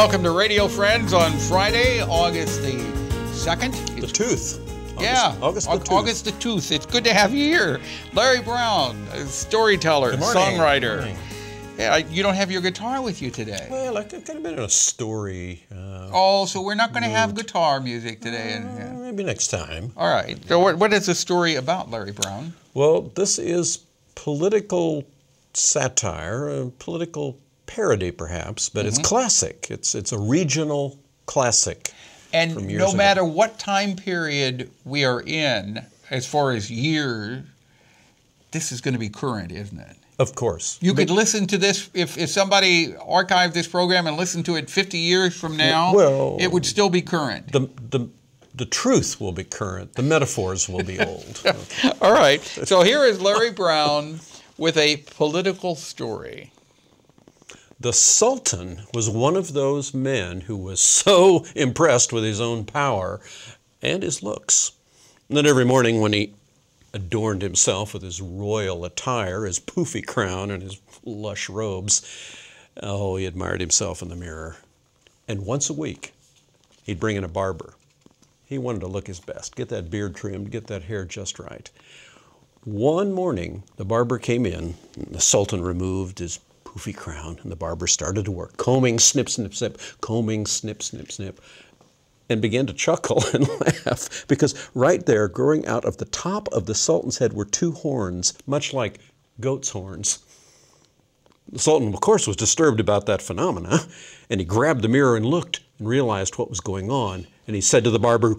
Welcome to Radio Friends on Friday, August the 2nd. The Tooth. August the Tooth. It's good to have you here. Larry Brown, a storyteller, songwriter. Good morning. Yeah, you don't have your guitar with you today. Well, I've kind of been in a story. So we're not going to have guitar music today. Maybe next time. All right. So what is the story about, Larry Brown? Well, this is political satire, a political parody perhaps, but it's classic. It's a regional classic. And no matter what time period we are in, as far as year, this is going to be current, isn't it? Of course. You could listen to this, if somebody archived this program and listened to it 50 years from now, well, it would still be current. The truth will be current. The metaphors will be old. All right. So here is Larry Brown with a political story. The Sultan was one of those men who was so impressed with his own power and his looks that every morning when he adorned himself with his royal attire, his poofy crown and his lush robes, he admired himself in the mirror. And once a week, he'd bring in a barber. He wanted to look his best, get that beard trimmed, get that hair just right. One morning, the barber came in, and the Sultan removed his poofy crown, and the barber started to work, combing, snip, snip, snip, combing, snip, snip, snip, and began to chuckle and laugh, because right there, growing out of the top of the Sultan's head were two horns, much like goat's horns. The Sultan, of course, was disturbed about that phenomena, and he grabbed the mirror and looked and realized what was going on, and he said to the barber,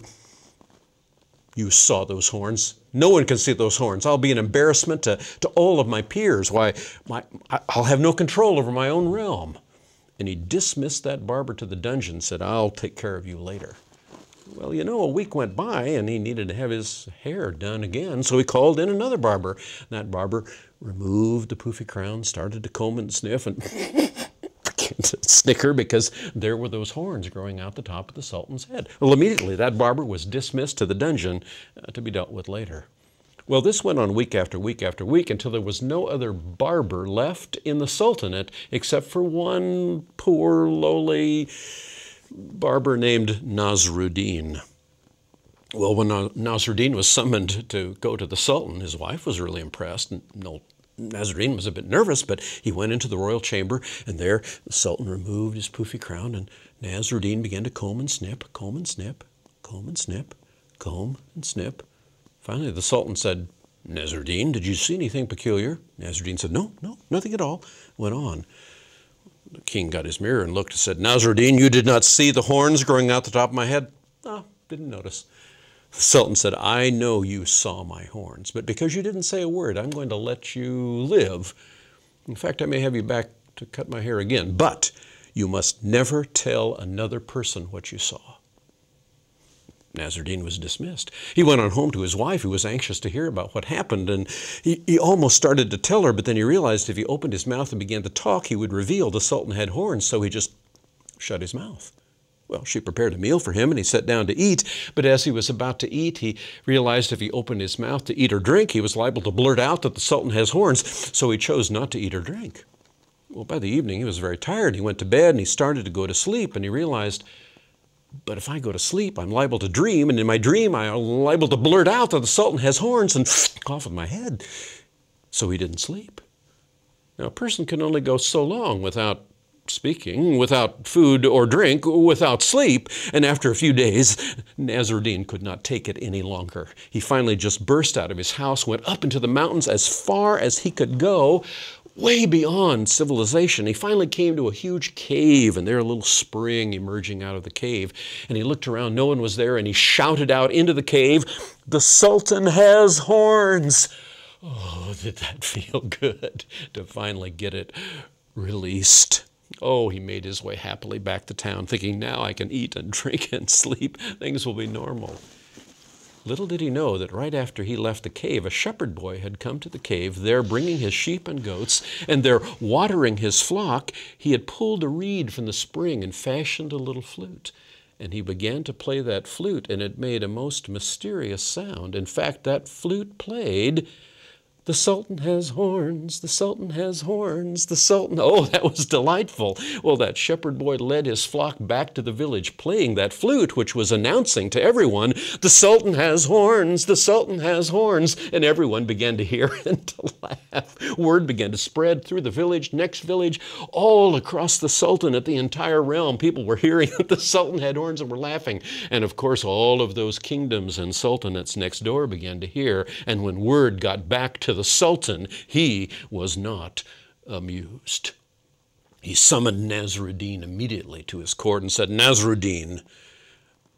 "You saw those horns. No one can see those horns. I'll be an embarrassment to all of my peers. Why, I'll have no control over my own realm." And he dismissed that barber to the dungeon and said, "I'll take care of you later." Well, you know, a week went by and he needed to have his hair done again, so he called in another barber. That barber removed the poofy crown, started to comb and sniff, and began to snicker because there were those horns growing out the top of the Sultan's head. Well, immediately that barber was dismissed to the dungeon to be dealt with later. Well, this went on week after week after week until there was no other barber left in the Sultanate except for one poor, lowly barber named Nasruddin. Well, when Nasruddin was summoned to go to the Sultan, his wife was really impressed. Nasruddin was a bit nervous, but he went into the royal chamber, and there the Sultan removed his poofy crown, and Nasruddin began to comb and snip, comb and snip, comb and snip, comb and snip. Finally, the Sultan said, "Nasruddin, did you see anything peculiar?" Nasruddin said, "No, nothing at all." Went on. The king got his mirror and looked and said, "Nasruddin, you did not see the horns growing out the top of my head?" "No, didn't notice." The Sultan said, "I know you saw my horns, but because you didn't say a word, I'm going to let you live. In fact, I may have you back to cut my hair again, but you must never tell another person what you saw." Nasruddin was dismissed. He went on home to his wife, who was anxious to hear about what happened, and he almost started to tell her, but then he realized if he opened his mouth and began to talk, he would reveal the Sultan had horns, so he just shut his mouth. Well, she prepared a meal for him, and he sat down to eat, but as he was about to eat, he realized if he opened his mouth to eat or drink, he was liable to blurt out that the Sultan has horns, so he chose not to eat or drink. Well, by the evening, he was very tired. He went to bed, and he started to go to sleep, and he realized, but if I go to sleep, I'm liable to dream, and in my dream, I'm liable to blurt out that the Sultan has horns and cough with my head. So he didn't sleep. Now, a person can only go so long without speaking, without food or drink, without sleep, and after a few days, Nasruddin could not take it any longer. He finally just burst out of his house, went up into the mountains as far as he could go, way beyond civilization. He finally came to a huge cave, and there a little spring emerging out of the cave. And he looked around, no one was there, and he shouted out into the cave, "The Sultan has horns!" Oh, did that feel good to finally get it released. Oh, he made his way happily back to town, thinking, now I can eat and drink and sleep. Things will be normal. Little did he know that right after he left the cave, a shepherd boy had come to the cave, there bringing his sheep and goats, and there watering his flock. He had pulled a reed from the spring and fashioned a little flute. And he began to play that flute, and it made a most mysterious sound. In fact, that flute played The Sultan has horns, the Sultan has horns, the Sultan. Oh, that was delightful. Well, that shepherd boy led his flock back to the village playing that flute, which was announcing to everyone, the Sultan has horns, the Sultan has horns. And everyone began to hear and to laugh. Word began to spread through the village, next village, all across the Sultanate, the entire realm. People were hearing that the Sultan had horns and were laughing. And of course, all of those kingdoms and sultanates next door began to hear. And when word got back to the Sultan, he was not amused. He summoned Nasruddin immediately to his court and said, Nasruddin,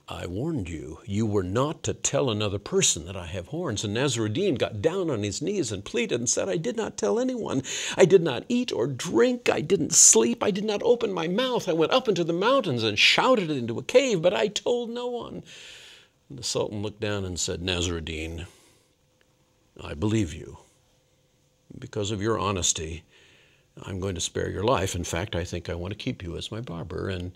I warned you, you were not to tell another person that I have horns. And Nasruddin got down on his knees and pleaded and said, I did not tell anyone. I did not eat or drink. I didn't sleep. I did not open my mouth. I went up into the mountains and shouted into a cave, but I told no one. And the Sultan looked down and said, Nasruddin, I believe you. Because of your honesty, I'm going to spare your life. In fact, I think I want to keep you as my barber. And,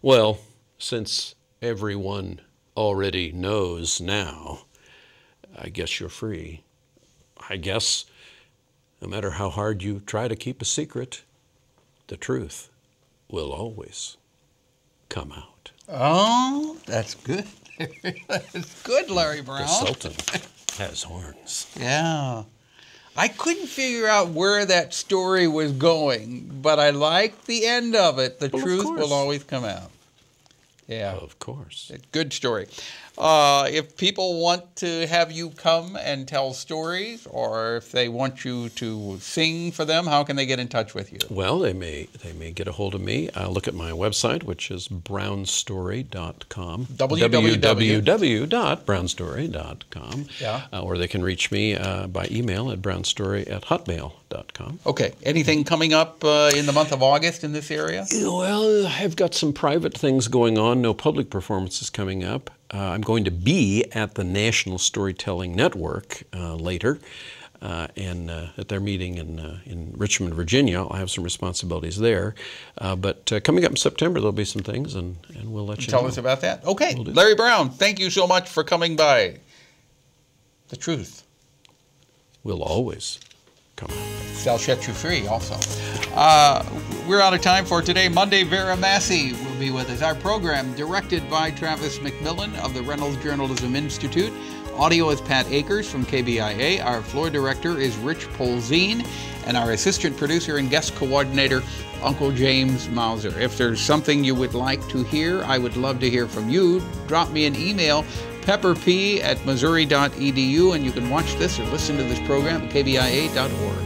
well, since everyone already knows now, I guess you're free. I guess no matter how hard you try to keep a secret, the truth will always come out. Oh, that's good. That's good, Larry Brown. The Sultan has horns. Yeah. I couldn't figure out where that story was going, but I liked the end of it. The truth will always come out. Yeah. Of course. Good story. If people want to have you come and tell stories, or if they want you to sing for them, how can they get in touch with you? Well, they may get a hold of me. Look at my website, which is brownstory.com. www.brownstory.com. Yeah. Or they can reach me by email at brownstory@hotmail.com. Okay. Anything coming up in the month of August in this area? Well, I've got some private things going on. No public performances coming up. I'm going to be at the National Storytelling Network later, and at their meeting in Richmond, Virginia. I'll have some responsibilities there. But coming up in September, there'll be some things, and we'll let you know. Tell us about that. Okay. Larry Brown, thank you so much for coming by. The truth will always come out. Shall set you free also. We're out of time for today. Monday, Vera Massey will be with us. Our program directed by Travis McMillan of the Reynolds Journalism Institute. Audio is Pat Akers from KBIA. Our floor director is Rich Polzine. And our assistant producer and guest coordinator, Uncle James Mauser. If there's something you would like to hear, I would love to hear from you. Drop me an email, pepperp@missouri.edu, and you can watch this or listen to this program at kbia.org.